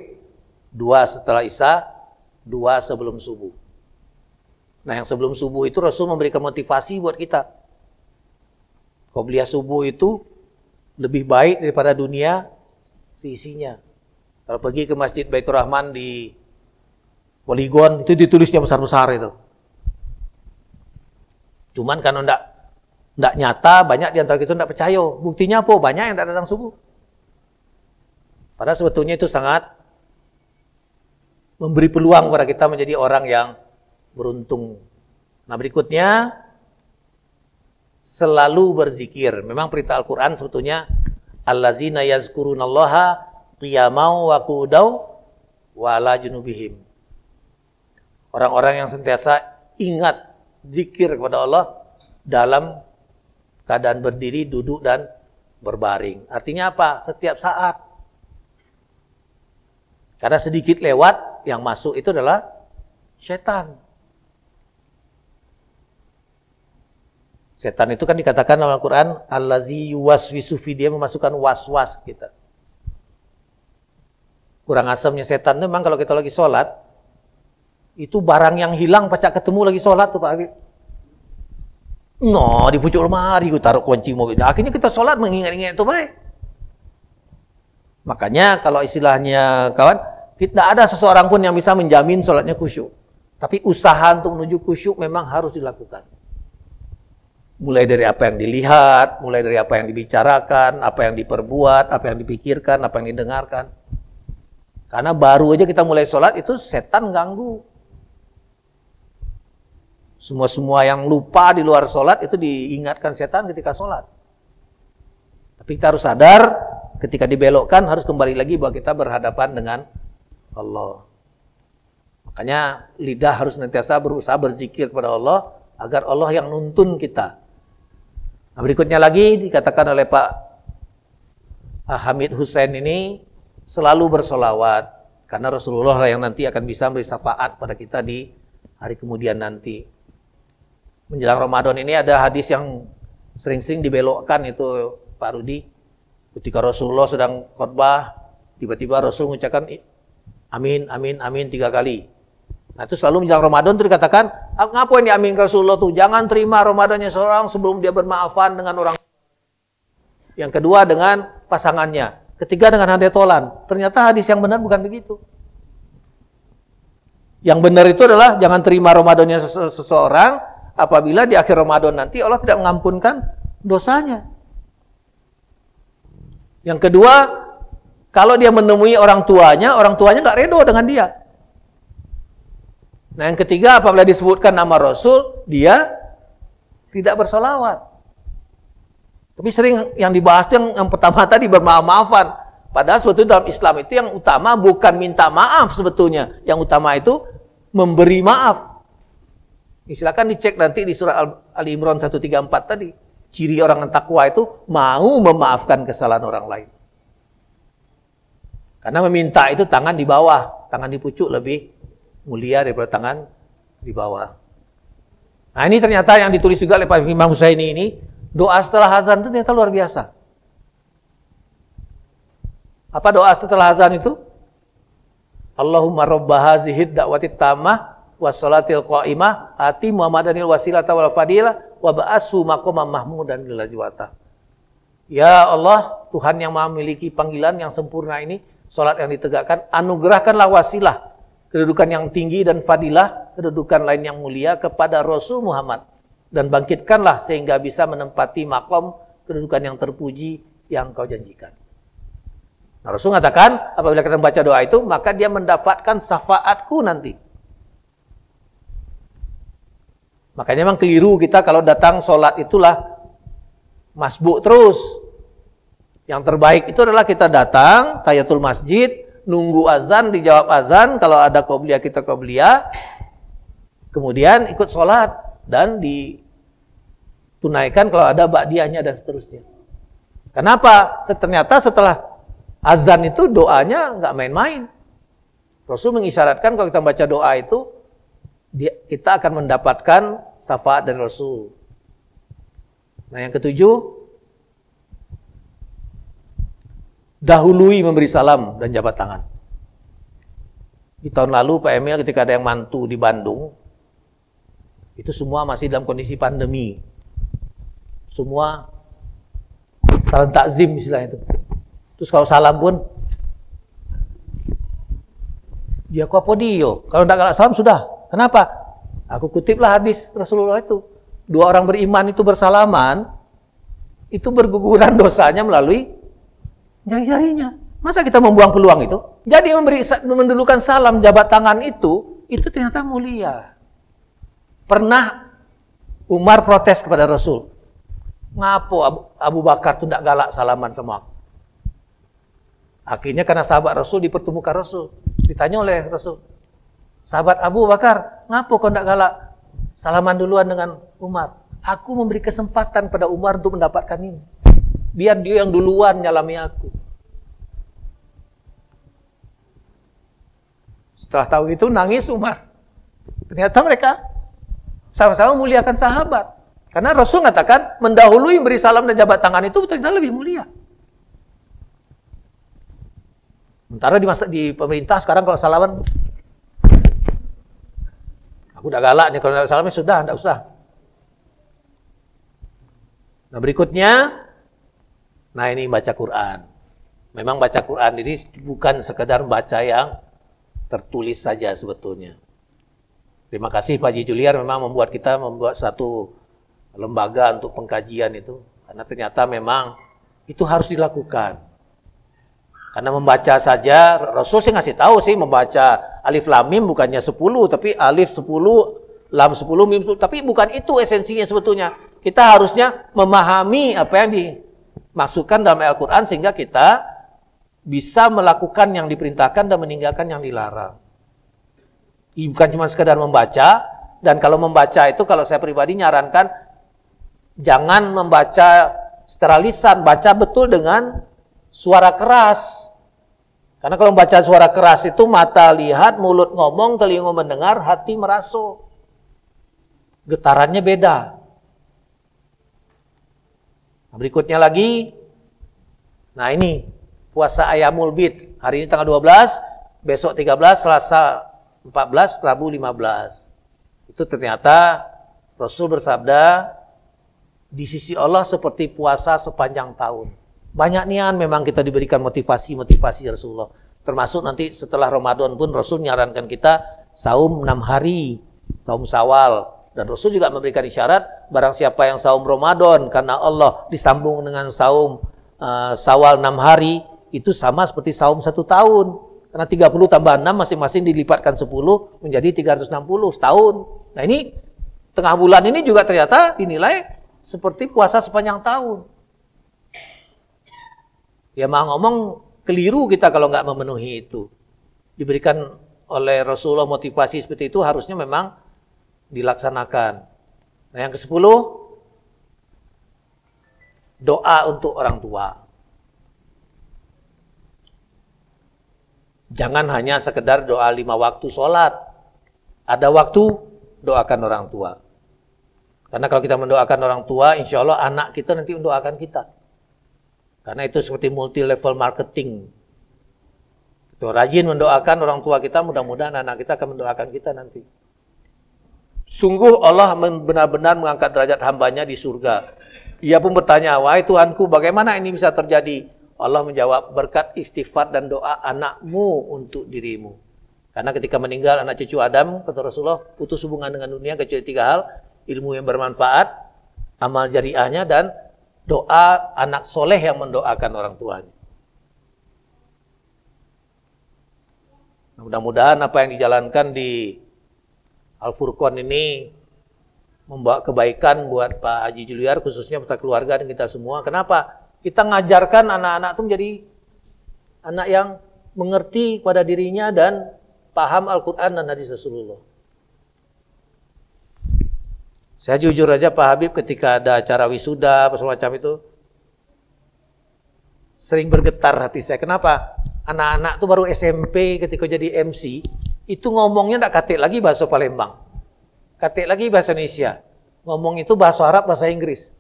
2 setelah isya, 2 sebelum subuh. Nah, yang sebelum subuh itu Rasul memberikan motivasi buat kita. Qobliyah subuh itu lebih baik daripada dunia seisinya. Kalau pergi ke Masjid Baitur Rahman di Poligon, itu ditulisnya besar-besar itu. Cuman kalau enggak nyata, banyak di antara kita enggak percaya. Buktinya apa? Banyak yang tak datang subuh. Padahal sebetulnya itu sangat memberi peluang kepada kita menjadi orang yang beruntung. Nah, berikutnya, selalu berzikir. Memang perintah Al-Quran sebetulnya, allazina yazkurunallaha qiyamau wa qu'udaw wa ala junubihim. Orang-orang yang sentiasa ingat zikir kepada Allah dalam keadaan berdiri, duduk, dan berbaring. Artinya apa? Setiap saat. Karena sedikit lewat, yang masuk itu adalah setan. Setan itu kan dikatakan dalam Al-Quran, allazi yuwaswisu fi, dia memasukkan was-was kita. Kurang asamnya setan itu memang kalau kita lagi sholat, itu barang yang hilang pacak ketemu lagi sholat tuh Pak Habib. No, di pucuk lemari gue taruh kunci mobil. Akhirnya kita sholat mengingat-ingat itu baik. Makanya kalau istilahnya kawan, tidak ada seseorang pun yang bisa menjamin sholatnya khusyuk. Tapi usaha untuk menuju khusyuk memang harus dilakukan. Mulai dari apa yang dilihat, mulai dari apa yang dibicarakan, apa yang diperbuat, apa yang dipikirkan, apa yang didengarkan. Karena baru aja kita mulai sholat itu setan ganggu. Semua yang lupa di luar sholat itu diingatkan setan ketika sholat. Tapi kita harus sadar ketika dibelokkan harus kembali lagi bahwa kita berhadapan dengan Allah. Makanya lidah harus senantiasa berusaha berzikir kepada Allah agar Allah yang nuntun kita. Nah, berikutnya lagi dikatakan oleh Pak Hamid Hussein ini selalu bersolawat. Karena Rasulullah lah yang nanti akan bisa memberi syafaat pada kita di hari kemudian nanti. Menjelang Ramadan ini ada hadis yang sering-sering dibelokkan itu Pak Rudi. Ketika Rasulullah sedang khutbah, tiba-tiba Rasul mengucapkan amin, amin, amin 3 kali. Nah itu selalu menjelang Ramadan itu dikatakan, ngapain diaminkan Rasulullah tuh? Jangan terima Ramadannya seorang sebelum dia bermaafan dengan orang. Yang kedua dengan pasangannya. Ketiga dengan hadetolan. Ternyata hadis yang benar bukan begitu. Yang benar itu adalah jangan terima Ramadannya seseorang apabila di akhir Ramadan nanti Allah tidak mengampunkan dosanya. Yang kedua, kalau dia menemui orang tuanya nggak redo dengan dia. Nah yang ketiga, apabila disebutkan nama Rasul, dia tidak bersolawat. Tapi sering yang dibahas yang pertama tadi bermaaf-maafan. Padahal sebetulnya dalam Islam itu yang utama bukan minta maaf sebetulnya. Yang utama itu memberi maaf. Silakan dicek nanti di surah Ali Imran 134 tadi. Ciri orang yang takwa itu mau memaafkan kesalahan orang lain. Karena meminta itu tangan di bawah, tangan di pucuk lebih mulia daripada tangan di bawah. Nah ini ternyata yang ditulis juga oleh Pak Imam Husaini ini, doa setelah azan itu ternyata luar biasa. Apa doa setelah azan itu? Allahumma rabba hazihid da'watit tamah wassalatil qa'imah ati Muhammadanil wasilata wal fadilah wa ba'asu maqamam mahmudan lil ajwata. Ya Allah, Tuhan yang Maha memiliki panggilan yang sempurna ini, salat yang ditegakkan, anugerahkanlah wasilah, kedudukan yang tinggi dan fadilah, kedudukan lain yang mulia kepada Rasul Muhammad. Dan bangkitkanlah sehingga bisa menempati makom kedudukan yang terpuji yang kau janjikan. Nah, Rasul mengatakan, apabila kita membaca doa itu, maka dia mendapatkan syafaatku nanti. Makanya memang keliru kita kalau datang sholat itulah masbuk terus. Yang terbaik itu adalah kita datang, tahiyatul masjid, nunggu azan, dijawab azan, kalau ada qobliyah kita qobliyah, kemudian ikut sholat, dan ditunaikan kalau ada ba'diyahnya dan seterusnya. Kenapa? Ternyata setelah azan itu doanya nggak main-main. Rasul mengisyaratkan kalau kita baca doa itu, kita akan mendapatkan syafaat dari Rasul. Nah yang ketujuh, dahului memberi salam dan jabat tangan. Di tahun lalu Pak Emil ketika ada yang mantu di Bandung, itu semua masih dalam kondisi pandemi. Semua salam takzim istilahnya itu. Terus kalau salam pun, dia kok apa dia? Kalau tidak galak salam sudah. Kenapa? Aku kutiplah hadis Rasulullah itu. Dua orang beriman itu bersalaman, itu berguguran dosanya melalui jari-jarinya. Masa kita membuang peluang itu? Jadi mendulukan salam jabat tangan itu ternyata mulia. Pernah Umar protes kepada Rasul. Ngapo Abu Bakar itu tidak galak salaman sama aku? Akhirnya karena sahabat Rasul dipertemukan Rasul. Ditanya oleh Rasul, sahabat Abu Bakar, ngapo kau tidak galak salaman duluan dengan Umar? Aku memberi kesempatan pada Umar untuk mendapatkan ini. Biar dia yang duluan nyalami aku. Setelah tahu itu nangis Umar. Ternyata mereka sama-sama muliakan sahabat. Karena Rasul mengatakan mendahului beri salam dan jabat tangan itu ternyata lebih mulia. Sementara di pemerintah sekarang kalau salaman, aku udah galak nih kalau tidak salamnya sudah, tidak usah. Nah berikutnya, nah ini baca Quran. Memang baca Quran ini bukan sekedar baca yang tertulis saja sebetulnya. Terima kasih Pak Haji Juliar memang membuat satu lembaga untuk pengkajian itu. Karena ternyata memang itu harus dilakukan. Karena membaca saja, Rasul sih ngasih tahu sih membaca alif lam mim bukannya 10, tapi alif 10, lam 10, mim 10. Tapi bukan itu esensinya sebetulnya. Kita harusnya memahami apa yang dimaksudkan dalam Al-Quran sehingga kita bisa melakukan yang diperintahkan dan meninggalkan yang dilarang. Bukan cuma sekadar membaca, dan kalau membaca itu kalau saya pribadi nyarankan jangan membaca secara lisan, baca betul dengan suara keras. Karena kalau membaca suara keras itu mata lihat, mulut ngomong, telinga mendengar, hati merasa. Getarannya beda. Nah, berikutnya lagi. Nah ini puasa Ayyamul Bid. Hari ini tanggal 12, besok 13, Selasa 14, Rabu 15. Itu ternyata Rasul bersabda, di sisi Allah seperti puasa sepanjang tahun. Banyak nian memang kita diberikan motivasi Rasulullah. Termasuk nanti setelah Ramadan pun Rasul menyarankan kita saum 6 hari, saum Syawal. Dan Rasul juga memberikan isyarat, barang siapa yang saum Ramadan karena Allah disambung dengan saum Syawal 6 hari, itu sama seperti saum 1 tahun. Karena 30 tambah 6 masing-masing dilipatkan 10 menjadi 360 setahun. Nah ini tengah bulan ini juga ternyata dinilai seperti puasa sepanjang tahun. Ya mau ngomong keliru kita kalau nggak memenuhi itu. Diberikan oleh Rasulullah motivasi seperti itu harusnya memang dilaksanakan. Nah yang ke-10, doa untuk orang tua. Jangan hanya sekedar doa 5 waktu sholat. Ada waktu, doakan orang tua. Karena kalau kita mendoakan orang tua, insya Allah anak kita nanti mendoakan kita. Karena itu seperti multi level marketing. Itu rajin mendoakan orang tua kita, mudah-mudahan anak kita akan mendoakan kita nanti. Sungguh Allah benar-benar mengangkat derajat hambanya di surga. Ia pun bertanya, wahai Tuhanku, bagaimana ini bisa terjadi? Allah menjawab, berkat istighfar dan doa anakmu untuk dirimu. Karena ketika meninggal anak cucu Adam, kata Rasulullah, putus hubungan dengan dunia kecuali 3 hal, ilmu yang bermanfaat, amal jariahnya, dan doa anak soleh yang mendoakan orang tuanya. Mudah-mudahan apa yang dijalankan di Al-Furqan ini membawa kebaikan buat Pak Haji Juliar, khususnya buat keluarga dan kita semua. Kenapa? Kita ngajarkan anak-anak itu menjadi anak yang mengerti pada dirinya dan paham Al-Quran dan hadis Rasulullah. Saya jujur aja Pak Habib ketika ada acara wisuda, semacam itu, sering bergetar hati saya. Kenapa? Anak-anak tuh baru SMP ketika jadi MC, itu ngomongnya tidak katik lagi bahasa Palembang. Katik lagi bahasa Indonesia. Ngomong itu bahasa Arab, bahasa Inggris.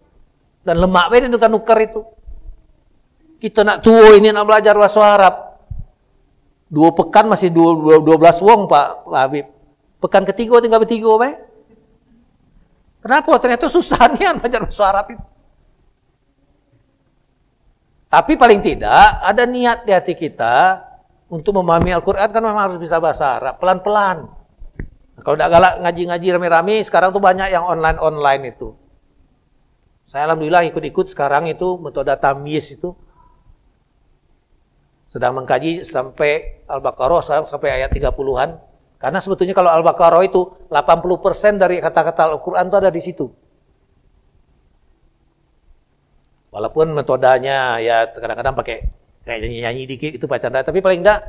Dan lemak beda nuker-nuker itu. Kita nak tua ini nak belajar bahasa Arab. 2 pekan masih 12 wong Pak Habib. Pekan ketiga tinggal bertiga Pak. Kenapa? Ternyata susah nih belajar bahasa Arab itu. Tapi paling tidak ada niat di hati kita untuk memahami Al-Quran kan memang harus bisa bahasa Arab. Pelan-pelan. Nah, kalau tidak galak ngaji-ngaji rame-rame, sekarang tuh banyak yang online-online itu. Saya alhamdulillah ikut-ikut sekarang itu metode tamyiz itu. Sedang mengkaji sampai Al-Baqarah, sekarang sampai ayat 30-an. Karena sebetulnya kalau Al-Baqarah itu 80% dari kata-kata Al-Quran itu ada di situ. Walaupun metodenya ya kadang-kadang pakai kayak nyanyi-nyanyi dikit itu bacaan, tapi paling enggak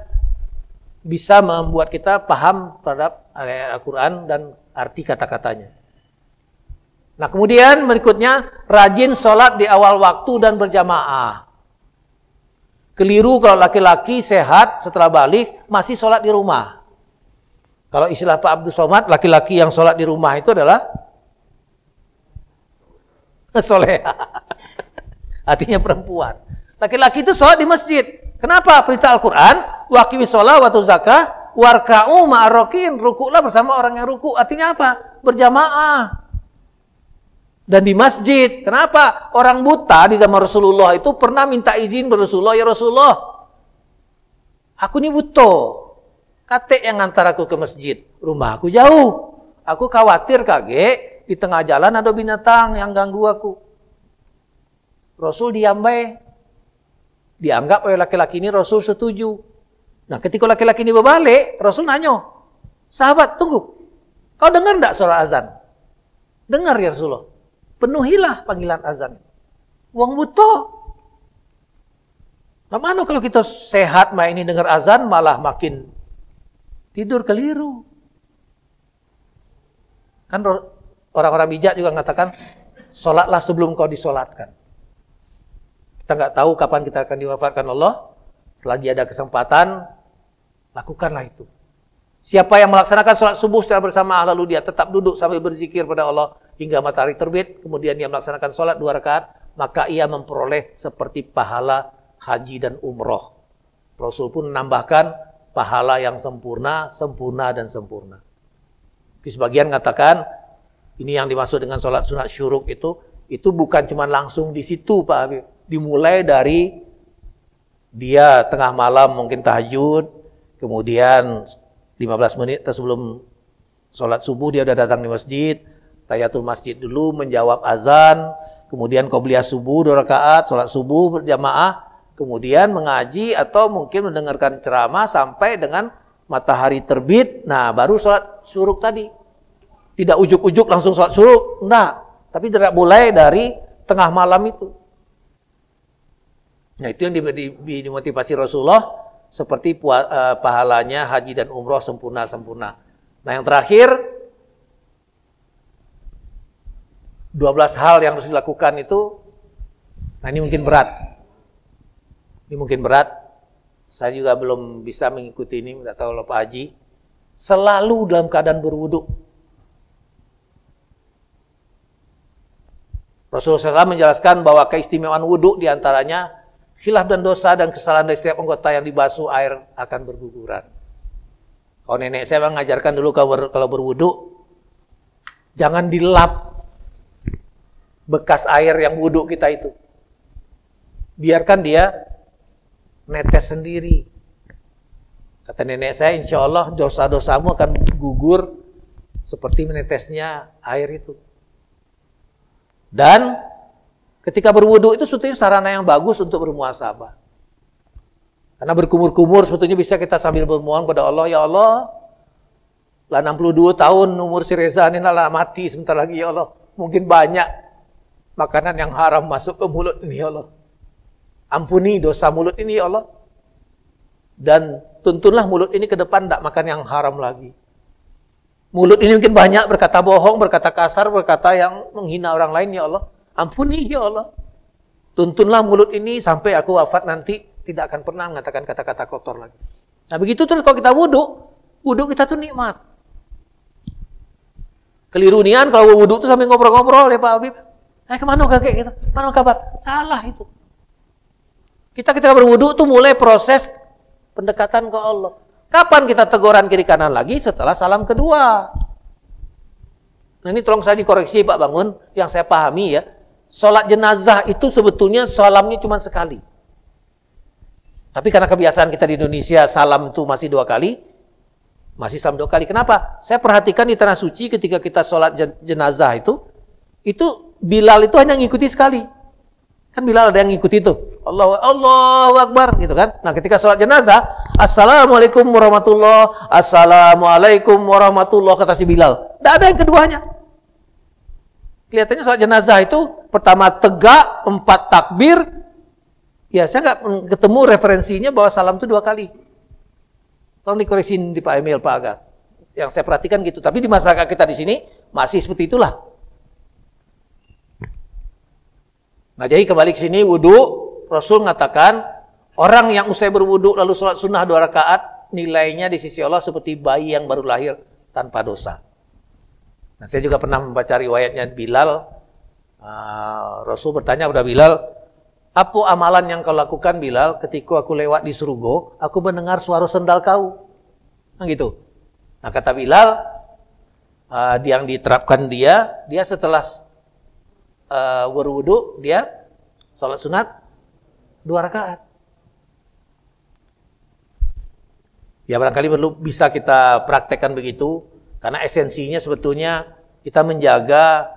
bisa membuat kita paham terhadap ayat Al-Quran dan arti kata-katanya. Nah kemudian berikutnya, rajin sholat di awal waktu dan berjamaah. Keliru kalau laki-laki sehat setelah balik masih sholat di rumah. Kalau istilah Pak Abdul Somad, laki-laki yang sholat di rumah itu adalah soleh. Artinya perempuan. Laki-laki itu sholat di masjid. Kenapa? Perintah Al-Quran, wa aqimis shalah wa atuz zakah warka'u ma'arrakin, rukuklah bersama orang yang ruku. Artinya apa? Berjamaah. Dan di masjid. Kenapa? Orang buta di zaman Rasulullah itu pernah minta izin kepada Rasulullah, ya Rasulullah, aku ini buta. Katek yang ngantar aku ke masjid. Rumah aku jauh. Aku khawatir kaget di tengah jalan ada binatang yang ganggu aku. Rasul diam baik. Dianggap oleh laki-laki ini Rasul setuju. Nah ketika laki-laki ini berbalik, Rasul nanya, sahabat tunggu, kau dengar tidak suara azan? Dengar ya Rasulullah. Penuhilah panggilan azan. Wong buta. Nah mana kalau kita sehat main ini dengar azan malah makin tidur keliru. Kan orang-orang bijak juga mengatakan, sholatlah sebelum kau disolatkan. Kita nggak tahu kapan kita akan diwafatkan Allah. Selagi ada kesempatan, lakukanlah itu. Siapa yang melaksanakan sholat subuh secara bersamaan lalu dia tetap duduk sambil berzikir pada Allah hingga matahari terbit, kemudian dia melaksanakan sholat 2 rakaat, maka ia memperoleh seperti pahala haji dan umroh. Rasul pun menambahkan, pahala yang sempurna, sempurna dan sempurna. Di sebagian katakan ini yang dimaksud dengan sholat sunat syuruk itu bukan cuma langsung di situ Pak Habib. Dimulai dari dia tengah malam mungkin tahajud, kemudian 15 menit sebelum sholat subuh dia udah datang di masjid, tahiyatul masjid dulu, menjawab azan, kemudian qobliyah subuh 2 rakaat, sholat subuh berjamaah, kemudian mengaji atau mungkin mendengarkan ceramah sampai dengan matahari terbit. Nah, baru sholat syuruk tadi. Tidak ujuk-ujuk langsung sholat syuruk, enggak. Tapi tidak mulai dari tengah malam itu. Nah, itu yang dimotivasi Rasulullah, seperti pahalanya haji dan umroh sempurna-sempurna. Nah, yang terakhir, 12 hal yang harus dilakukan itu, nah ini mungkin berat. Ini mungkin berat. Saya juga belum bisa mengikuti ini, tidak tahu Pak Haji. Selalu dalam keadaan berwudu. Rasulullah SAW menjelaskan bahwa keistimewaan wudu diantaranya khilaf dan dosa dan kesalahan dari setiap anggota yang dibasuh air akan berguguran. Kalau nenek saya mengajarkan dulu kalau berwudu, jangan dilap bekas air yang wudu kita itu. Biarkan dia netes sendiri. Kata nenek saya, insya Allah dosa-dosamu akan gugur seperti menetesnya air itu. Dan ketika berwudu itu sebetulnya sarana yang bagus untuk bermuhasabah. Karena berkumur-kumur sebetulnya bisa kita sambil bermohon kepada Allah, ya Allah, lah 62 tahun umur si Reza ini lah mati sebentar lagi ya Allah. Mungkin banyak makanan yang haram masuk ke mulut ini ya Allah. Ampuni dosa mulut ini ya Allah. Dan tuntunlah mulut ini ke depan tidak makan yang haram lagi. Mulut ini mungkin banyak berkata bohong, berkata kasar, berkata yang menghina orang lain ya Allah. Ampuni ya Allah. Tuntunlah mulut ini sampai aku wafat nanti tidak akan pernah mengatakan kata-kata kotor lagi. Nah begitu terus kalau kita wudu kita tuh nikmat. Keliru nian kalau wudu tuh sambil ngobrol-ngobrol ya Pak Habib. Kemana kakek kita? Mana kabar? Salah itu. Kita berwudu tuh mulai proses pendekatan ke Allah. Kapan kita teguran kiri kanan lagi? Setelah salam kedua. Nah ini tolong saya dikoreksi Pak Bangun, yang saya pahami ya. Sholat jenazah itu sebetulnya salamnya cuma sekali. Tapi karena kebiasaan kita di Indonesia salam itu masih 2 kali. Masih salam 2 kali. Kenapa? Saya perhatikan di Tanah Suci ketika kita sholat jenazah itu Bilal itu hanya ngikuti sekali. Kan Bilal ada yang ngikuti itu. Allahu Akbar gitu kan. Nah ketika sholat jenazah, Assalamualaikum warahmatullah, Assalamualaikum warahmatullah, kata si Bilal. Tidak ada yang keduanya. Kelihatannya sholat jenazah itu pertama tegak, 4 takbir. Ya saya nggak ketemu referensinya bahwa salam itu 2 kali. Tolong dikoreksiin di Pak Emil, Pak Aga. Yang saya perhatikan gitu. Tapi di masyarakat kita di sini masih seperti itulah. Nah jadi kembali ke sini wudu, Rasul mengatakan orang yang usai berwudu lalu sholat sunnah 2 rakaat nilainya di sisi Allah seperti bayi yang baru lahir tanpa dosa. Nah saya juga pernah membaca riwayatnya Bilal. Rasul bertanya kepada Bilal, apa amalan yang kau lakukan Bilal ketika aku lewat di surga, aku mendengar suara sendal kau. Nah gitu. Nah kata Bilal, yang diterapkan dia setelah berwudu, dia sholat sunat 2 rakaat. Ya barangkali perlu bisa kita praktekkan begitu, karena esensinya sebetulnya kita menjaga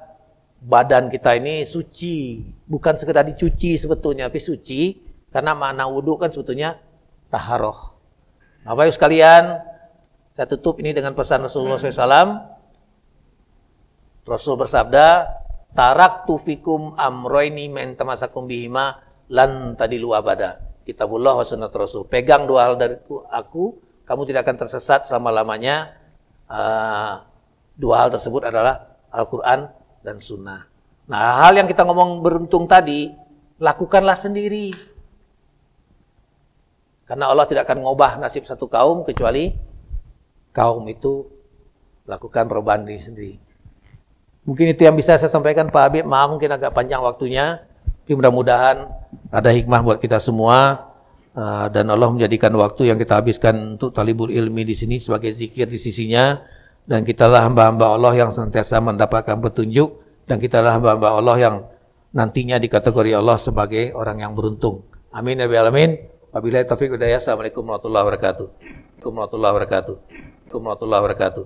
badan kita ini suci, bukan sekedar dicuci sebetulnya, tapi suci, karena makna wudu kan sebetulnya taharoh. Nah, Bapak Ibu sekalian, saya tutup ini dengan pesan Rasulullah SAW. Rasul bersabda, taraktu fikum amroini men tamasakum bihima lan tadilu abada. Kitabullah wa sunnat Rasul. Pegang 2 hal dari aku, kamu tidak akan tersesat selama-lamanya. 2 hal tersebut adalah Al-Quran dan Sunnah. Nah, hal yang kita ngomong beruntung tadi, lakukanlah sendiri. Karena Allah tidak akan mengubah nasib satu kaum kecuali kaum itu lakukan perubahan diri sendiri. Mungkin itu yang bisa saya sampaikan Pak Habib. Maaf mungkin agak panjang waktunya. Tapi mudah-mudahan ada hikmah buat kita semua. dan Allah menjadikan waktu yang kita habiskan untuk talibul ilmi di sini sebagai zikir di sisinya, dan kitalah hamba-hamba Allah yang senantiasa mendapatkan petunjuk, dan kitalah hamba-hamba Allah yang nantinya dikategori Allah sebagai orang yang beruntung. Amin ya rabbal alamin. Wabillahi taufiq wal hidayah. Assalamualaikum warahmatullahi wabarakatuh. Warahmatullahi wabarakatuh. Warahmatullahi wabarakatuh.